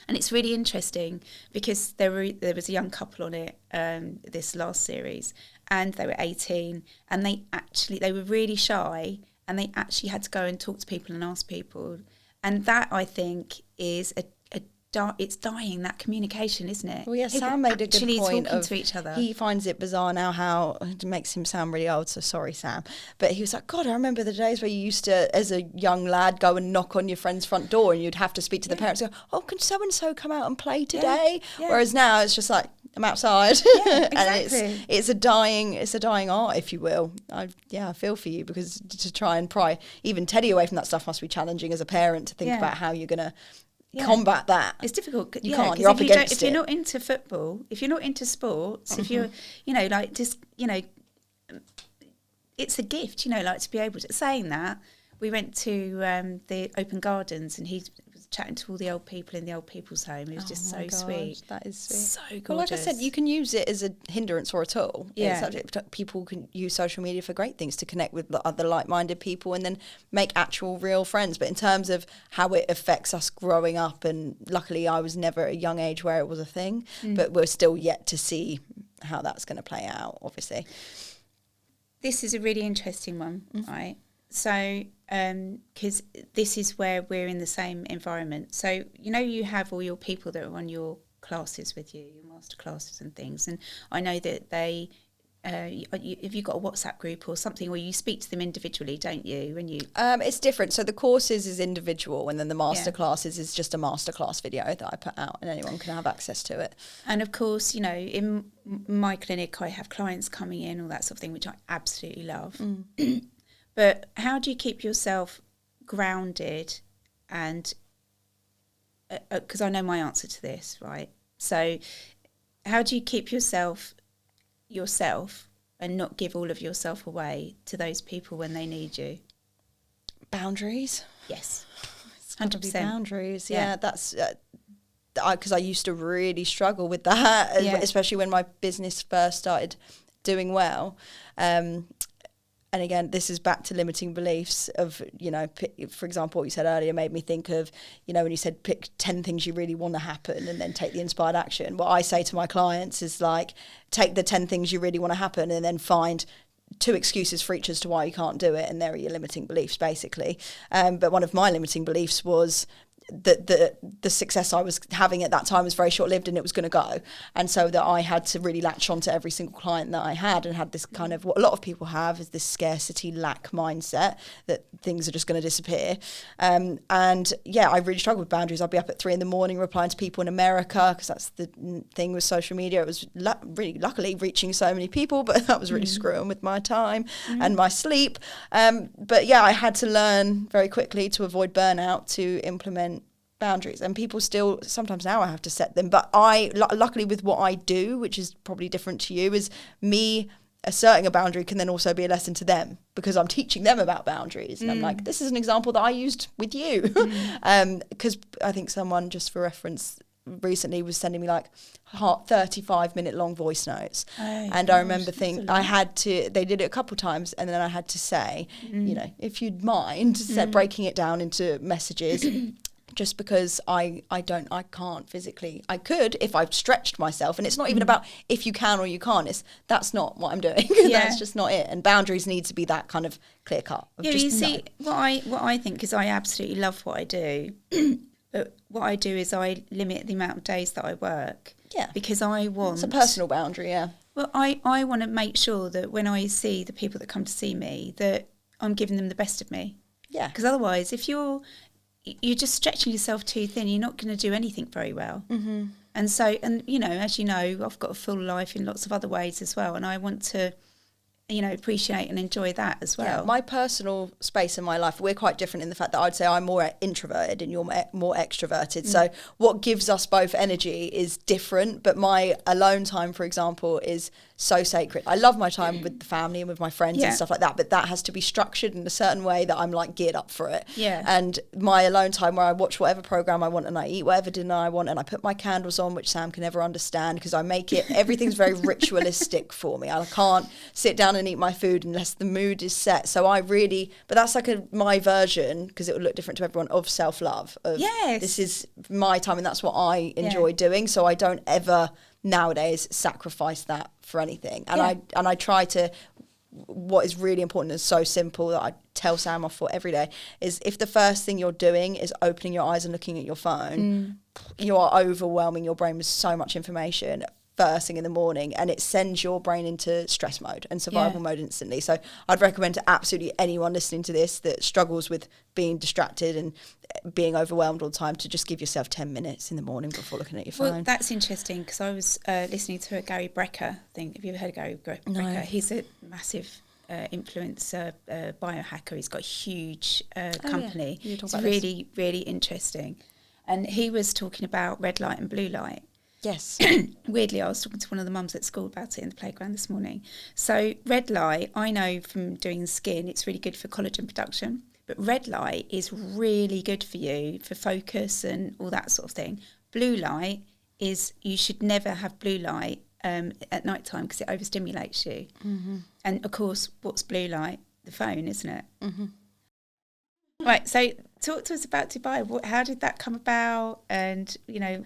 And it's really interesting because there was a young couple on it this last series, and they were 18, and they were really shy, and they actually had to go and talk to people and ask people. And that, I think, is it's dying, that communication, isn't it? Well, yeah, Sam made a good point talking to each other. He finds it bizarre now how it makes him sound really old, so sorry, Sam. But he was like, God, I remember the days where you used to, as a young lad, go and knock on your friend's front door, and you'd have to speak to the parents and go, oh, can so-and-so come out and play today? Yeah. Whereas now it's just like, I'm outside. Yeah, exactly. And it's a dying art, if you will. I feel for you, because to try and pry even Teddy away from that stuff must be challenging as a parent, to think about how you're going to combat that. It's difficult. You can't. You're up against it. If you're not into football, if you're not into sports, if you're, it's a gift, to be able to. Saying that, we went to the open gardens, and he was chatting to all the old people in the old people's home. It was just so sweet. That is sweet. So gorgeous. Well, like I said, you can use it as a hindrance or a tool. Yeah. People can use social media for great things, to connect with other like-minded people and then make actual real friends. But in terms of how it affects us growing up, and luckily I was never at a young age where it was a thing, but we're still yet to see how that's going to play out, obviously. This is a really interesting one, right? So, because this is where we're in the same environment. So, you have all your people that are on your classes with you, your master classes and things. And I know that they, if you've got a WhatsApp group or something, or you speak to them individually, don't you? When you it's different. So the courses is individual, and then the master classes is just a masterclass video that I put out, and anyone can have access to it. And of course, in my clinic, I have clients coming in, all that sort of thing, which I absolutely love. But how do you keep yourself grounded? And because I know my answer to this, right? So how do you keep yourself and not give all of yourself away to those people when they need you? Boundaries. Yes. It's 100%. Boundaries. Yeah, that's because I used to really struggle with that, especially when my business first started doing well. and again, this is back to limiting beliefs of, for example, what you said earlier made me think of, when you said pick 10 things you really want to happen and then take the inspired action. What I say to my clients is like, take the 10 things you really want to happen and then find 2 excuses for each as to why you can't do it. And there are your limiting beliefs, basically. But one of my limiting beliefs was that the success I was having at that time was very short-lived and it was going to go, and so that I had to really latch on to every single client that I had, and had this kind of, what a lot of people have is this scarcity lack mindset that things are just going to disappear. And yeah, I really struggled with boundaries. I'd be up at 3 a.m. replying to people in America, because that's the thing with social media. It was really luckily reaching so many people, but that was really screwing with my time and my sleep. But yeah, I had to learn very quickly to avoid burnout, to implement boundaries, and people still sometimes now I have to set them, but I luckily with what I do, which is probably different to you, is me asserting a boundary can then also be a lesson to them, because I'm teaching them about boundaries, and I'm like, this is an example that I used with you. Because I think someone, just for reference, recently was sending me like 35-minute long voice notes, and I remember thinking they did it a couple times, and then I had to say, if you'd mind breaking it down into messages. Just because I can't physically. I could if I've stretched myself, and it's not even about if you can or you can't. That's not what I'm doing. That's just not it. And boundaries need to be that kind of clear cut. You see, what I think is I absolutely love what I do, but what I do is I limit the amount of days that I work. Yeah, because I want. It's a personal boundary. Yeah. Well, I want to make sure that when I see the people that come to see me, that I'm giving them the best of me. Yeah. Because otherwise, if you're just stretching yourself too thin, you're not going to do anything very well. And so, as you know, I've got a full life in lots of other ways as well, and I want to appreciate and enjoy that as well. Yeah, my personal space in my life, we're quite different in the fact that I'd say I'm more introverted and you're more extroverted. So what gives us both energy is different, but my alone time, for example, is so sacred. I love my time with the family and with my friends and stuff like that, but that has to be structured in a certain way that I'm like geared up for it. Yeah. And my alone time, where I watch whatever program I want and I eat whatever dinner I want and I put my candles on, which Sam can never understand, because I make it, everything's very ritualistic for me. I can't sit down and eat my food unless the mood is set. So but that's like my version, because it would look different to everyone, of self-love. This is my time and that's what I enjoy doing. So I don't ever nowadays sacrifice that for anything. And I try to, what is really important and so simple that I tell Sam off for every day, is if the first thing you're doing is opening your eyes and looking at your phone, you are overwhelming your brain with so much information first thing in the morning, and it sends your brain into stress mode and survival mode instantly. So I'd recommend to absolutely anyone listening to this that struggles with being distracted and being overwhelmed all the time, to just give yourself 10 minutes in the morning before looking at your phone. Well, that's interesting, because I was listening to a Gary Brecker thing. Have you ever heard of Gary Brecker? No. He's a massive influencer, biohacker. He's got a huge company. It's really, really interesting. And he was talking about red light and blue light. Yes. Weirdly, I was talking to one of the mums at school about it in the playground this morning. So red light, I know from doing skin, it's really good for collagen production. But red light is really good for you for focus and all that sort of thing. Blue light is, you should never have blue light at night time, because it overstimulates you. And of course, what's blue light? The phone, isn't it? Right, so talk to us about Dubai. How did that come about, and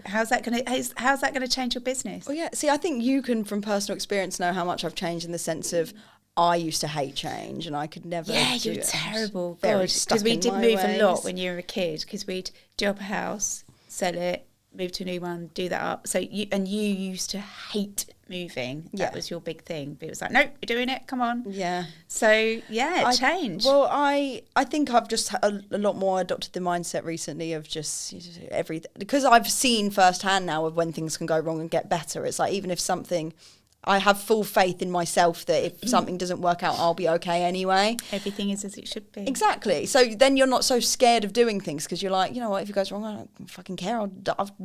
how's that going to change your business? Well, yeah. See, I think you can, from personal experience, know how much I've changed, in the sense of I used to hate change, and I could never. Yeah, you were terrible. Because we did move a lot when you were a kid. Because we'd do up a house, sell it, move to a new one, do that up. So you used to hate moving. That was your big thing. But it was like, nope, you're doing it. Come on. Yeah. So it changed. Well, I think I've just a lot more adopted the mindset recently of just everything, because I've seen firsthand now of when things can go wrong and get better. It's like, even if something, I have full faith in myself that if something doesn't work out, I'll be okay anyway. Everything is as it should be. Exactly. So then you're not so scared of doing things, because you're like, you know what, if it goes wrong, I don't fucking care. I'll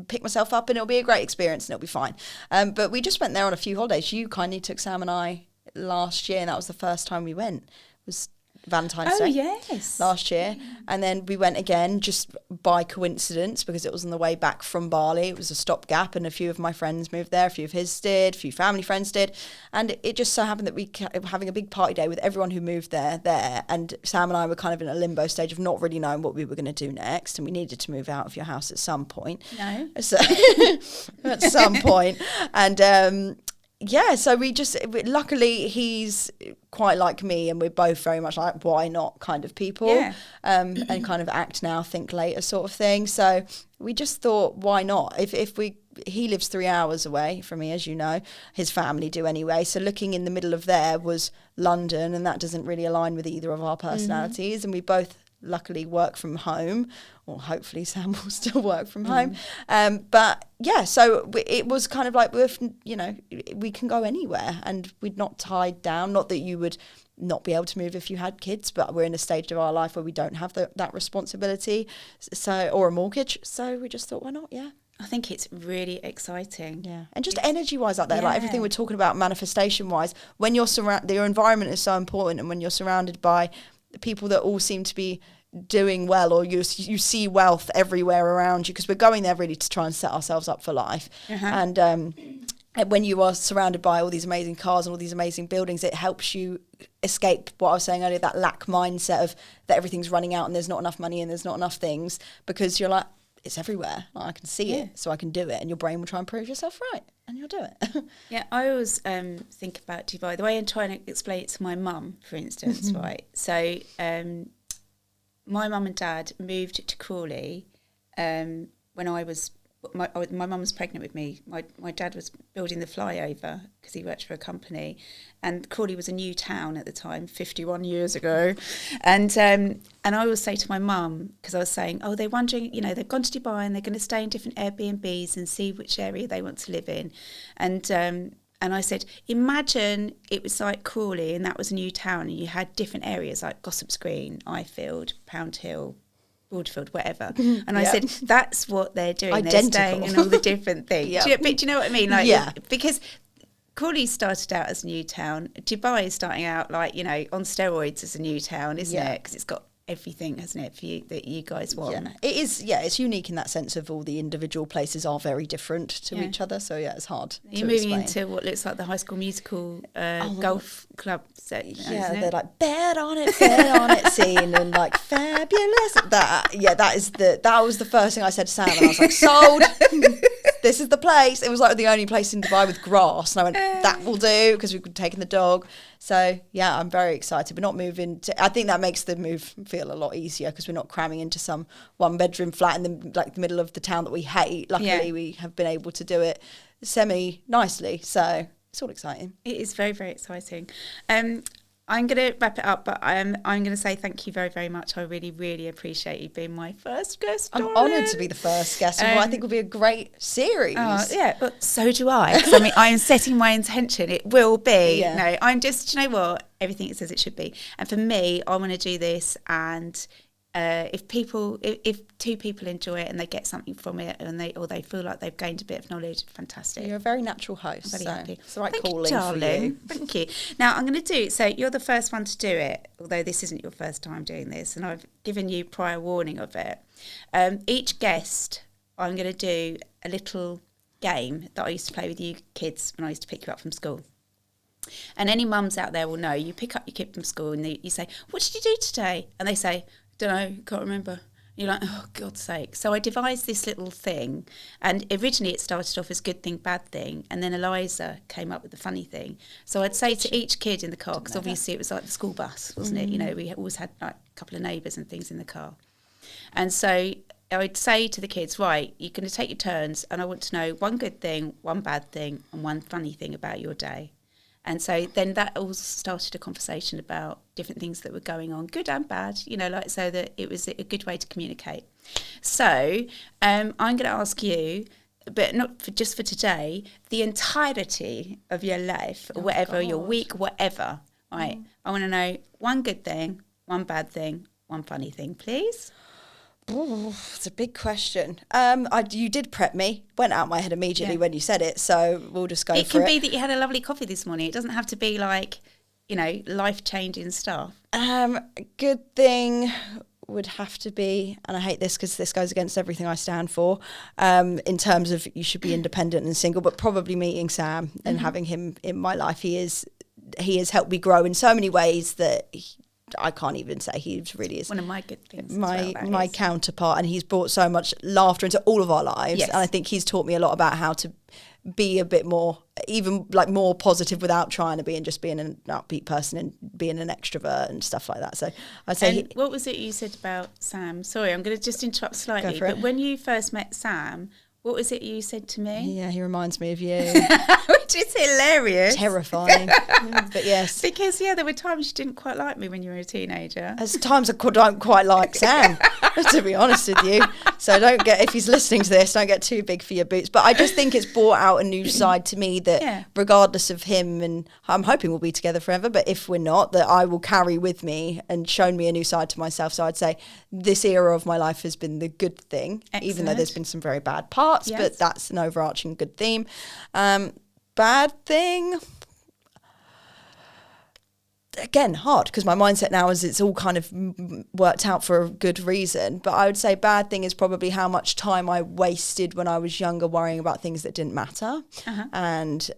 pick myself up and it'll be a great experience and it'll be fine. But we just went there on a few holidays. You kindly took Sam and I last year, and that was the first time we went. It was Valentine's Day. Oh, yes. Last year. And then we went again just by coincidence because it was on the way back from Bali. It was a stopgap and a few of my friends moved there, a few of his did, a few family friends did. And it just so happened that we were having a big party day with everyone who moved there. And Sam and I were kind of in a limbo stage of not really knowing what we were going to do next. And we needed to move out of your house at some point. No. So at some point. And so luckily he's quite like me and we're both very much like why not kind of people, and kind of act now, think later sort of thing. So we just thought, why not? He lives 3 hours away from me, as you know, his family do anyway. So looking in the middle of there was London, and that doesn't really align with either of our personalities. And we both luckily work from home, or hopefully Sam will still work from home. But yeah, so it was kind of like, we can go anywhere and we're not tied down. Not that you would not be able to move if you had kids, but we're in a stage of our life where we don't have that responsibility, or a mortgage. So we just thought, why not? Yeah. I think it's really exciting. Yeah. And just energy-wise out there, like everything we're talking about manifestation-wise, when you're your environment is so important, and when you're surrounded by people that all seem to be doing well, or you see wealth everywhere around you, because we're going there really to try and set ourselves up for life. And when you are surrounded by all these amazing cars and all these amazing buildings, it helps you escape what I was saying earlier, that lack mindset of that everything's running out and there's not enough money and there's not enough things, because you're like, it's everywhere. Like, I can see it, so I can do it. And your brain will try and prove yourself right, and you'll do it. Yeah, I always think about Dubai. The way I'm trying to explain it to my mum, for instance, right? So my mum and dad moved to Crawley when I was... My mum was pregnant with me. My dad was building the flyover because he worked for a company, and Crawley was a new town at the time, 51 years ago. And I always say to my mum, because I was saying, oh, they're wondering, they've gone to Dubai and they're going to stay in different Airbnbs and see which area they want to live in. And I said, imagine it was like Crawley and that was a new town and you had different areas like Gossip's Green, Ifield, Pound Hill, Broadfield, whatever. And I said, that's what they're doing. Identical. They're staying in all the different things. But do you know what I mean? Like, because Crawley started out as a new town. Dubai is starting out like, on steroids as a new town, isn't it? Because it's got everything, hasn't it, for you that you guys want? Yeah, it is. Yeah, it's unique in that sense of all the individual places are very different to each other. So yeah, it's hard. You're moving into what looks like the High School Musical golf club set. They're like bet on it scene and like fabulous. That was the first thing I said to Sam, and I was like, sold. This is the place. It was like the only place in Dubai with grass, and I went, that will do, because we've taken the dog. So yeah, I'm very excited. We're not moving I think that makes the move feel a lot easier, because we're not cramming into some 1-bedroom flat in the middle of the town that we hate. Luckily, we have been able to do it semi-nicely. So it's all exciting. It is very, very exciting. I'm going to wrap it up, but I'm going to say thank you very, very much. I really, really appreciate you being my first guest. I'm honoured to be the first guest, and what I think will be a great series. Yeah, but so do I. Because I'm setting my intention. It will be. Yeah. No, I'm just, what? Everything it says it should be. And for me, I want to do this, and if two people enjoy it and they get something from it, and they feel like they've gained a bit of knowledge, fantastic. You're a very natural host. I'm very happy. It's the right Thank calling you, darling. for you. Thank you. Now I'm going to do, so you're the first one to do it, although this isn't your first time doing this, and I've given you prior warning of it. Each guest, I'm going to do a little game that I used to play with you kids when I used to pick you up from school. And any mums out there will know, you pick up your kid from school and you say, what did you do today? And they say, don't know, can't remember. You're like, oh, God's sake. So I devised this little thing, and originally it started off as good thing, bad thing, and then Eliza came up with the funny thing. So I'd say to each kid in the car, because obviously it was like the school bus, wasn't it? We always had like a couple of neighbours and things in the car. And so I'd say to the kids, right, you're going to take your turns, and I want to know one good thing, one bad thing, and one funny thing about your day. And so then that all started a conversation about different things that were going on, good and bad, so that it was a good way to communicate. So I'm going to ask you, but not just for today, the entirety of your life, or whatever, your week, whatever. Right? I want to know one good thing, one bad thing, one funny thing, please. Oh, it's a big question. You did prep me. Went out my head immediately when you said it, so we'll just go for it. It can be that you had a lovely coffee this morning. It doesn't have to be like life-changing stuff? Good thing would have to be, and I hate this because this goes against everything I stand for, in terms of you should be independent and single, but probably meeting Sam and having him in my life. He has helped me grow in so many ways that I can't even say. He really is one of my good things. My counterpart, and he's brought so much laughter into all of our lives. Yes. And I think he's taught me a lot about how to be a bit more, even like more positive without trying to be, and just being an upbeat person and being an extrovert and stuff like that. So I'd say. What was it you said about Sam? Sorry, I'm going to just interrupt slightly. But when you first met Sam, what was it you said to me? Yeah, he reminds me of you. Which is hilarious. Terrifying. But yes. Because, there were times you didn't quite like me when you were a teenager. There's times I don't quite like Sam, to be honest with you. So if he's listening to this, don't get too big for your boots. But I just think it's brought out a new side to me that regardless of him, and I'm hoping we'll be together forever, but if we're not, that I will carry with me and shown me a new side to myself. So I'd say this era of my life has been the good thing. Excellent. Even though there's been some very bad parts. Yes. But that's an overarching good theme. Bad thing, again, hard, because my mindset now is it's all kind of worked out for a good reason. But I would say bad thing is probably how much time I wasted when I was younger worrying about things that didn't matter, and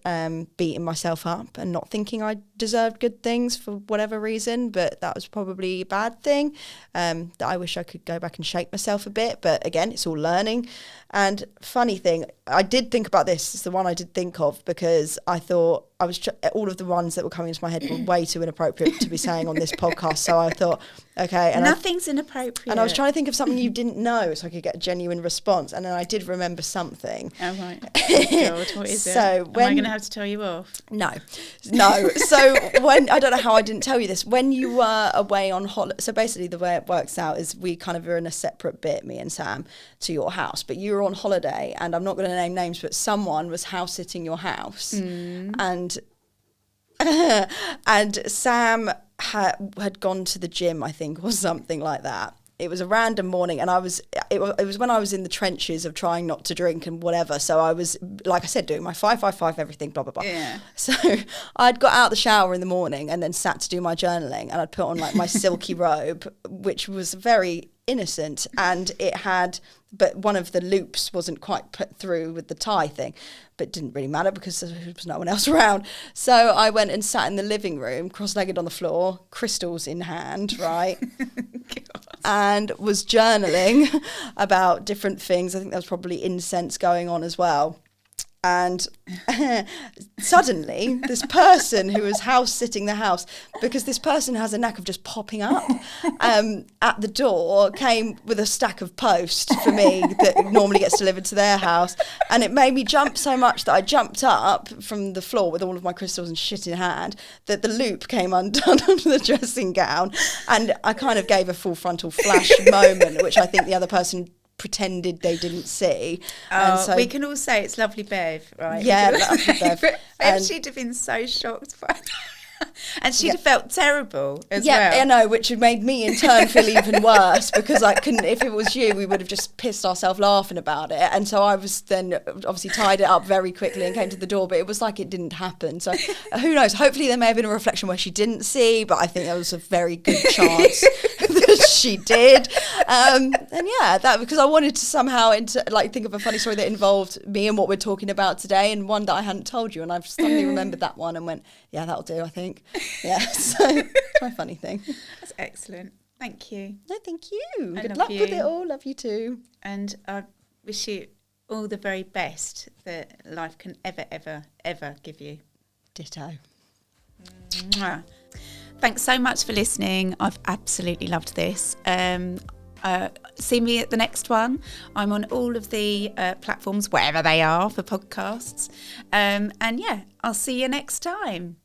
beating myself up and not thinking I deserved good things for whatever reason. But that was probably a bad thing, that I wish I could go back and shape myself a bit. But again, it's all learning. And funny thing, I did think about this. It's the one I did think of, because I thought I was all of the ones that were coming into my head were way too inappropriate to be saying on this podcast. So I thought, okay. And nothing's inappropriate. And I was trying to think of something you didn't know so I could get a genuine response. And then I did remember something. Oh, right. God, what is it? Am I going to have to tell you off? No. So I don't know how I didn't tell you this. When you were away on holiday, so basically the way it works out is we kind of are in a separate bit, me and Sam, to your house. But you were on holiday, and I'm not going to name names, but someone was house sitting your house. And Sam had gone to the gym, I think, or something like that. It was a random morning, and it was when I was in the trenches of trying not to drink and whatever. So I was, like I said, doing my 5-5-5 everything, blah blah blah. Yeah. So I'd got out the shower in the morning and then sat to do my journaling, and I'd put on like my silky robe, which was very innocent, and but one of the loops wasn't quite put through with the tie thing, but it didn't really matter because there was no one else around. So I went and sat in the living room, cross-legged on the floor, crystals in hand, right? And was journaling about different things. I think there was probably incense going on as well. And suddenly, this person who was house-sitting the house, because this person has a knack of just popping up at the door, came with a stack of post for me that normally gets delivered to their house. And it made me jump so much that I jumped up from the floor with all of my crystals and shit in hand, that the loop came undone under the dressing gown. And I kind of gave a full frontal flash moment, which I think the other person pretended they didn't see. And so we can all say it's lovely Bev, right? Yeah, lovely Bev. And she'd have been so shocked by that. And she'd have felt terrible as well. Yeah, I know, which made me in turn feel even worse, because I couldn't, if it was you, we would have just pissed ourselves laughing about it. And so I was then obviously tied it up very quickly and came to the door, but it was like it didn't happen. So who knows? Hopefully there may have been a reflection where she didn't see, but I think there was a very good chance that she did. And yeah, that, because I wanted to somehow think of a funny story that involved me and what we're talking about today, and one that I hadn't told you, and I've suddenly remembered that one and went, yeah, that'll do, I think. Yeah, so it's my funny thing. That's excellent. Thank you. No, thank you. Good luck with it all. Love you too. And I wish you all the very best that life can ever, ever, ever give you. Ditto. Mwah. Thanks so much for listening. I've absolutely loved this. See me at the next one. I'm on all of the platforms, wherever they are, for podcasts. And yeah, I'll see you next time.